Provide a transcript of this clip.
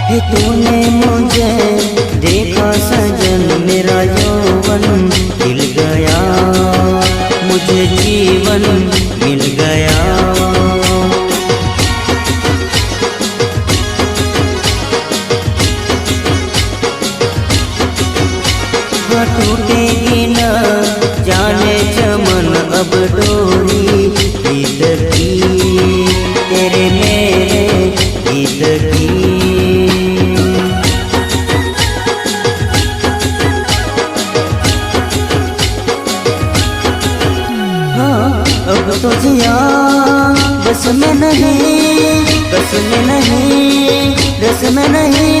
हे तूने मुझे देखा सजन, मेरा यौवन खिल गया, मुझे जीवन मिल गया। टूटेगी न जाने चमन अब डोरी गीत की, तेरे मेरे गीत की। हाँ अब तो जिया बस में नहीं, बस में नहीं, रस में नहीं,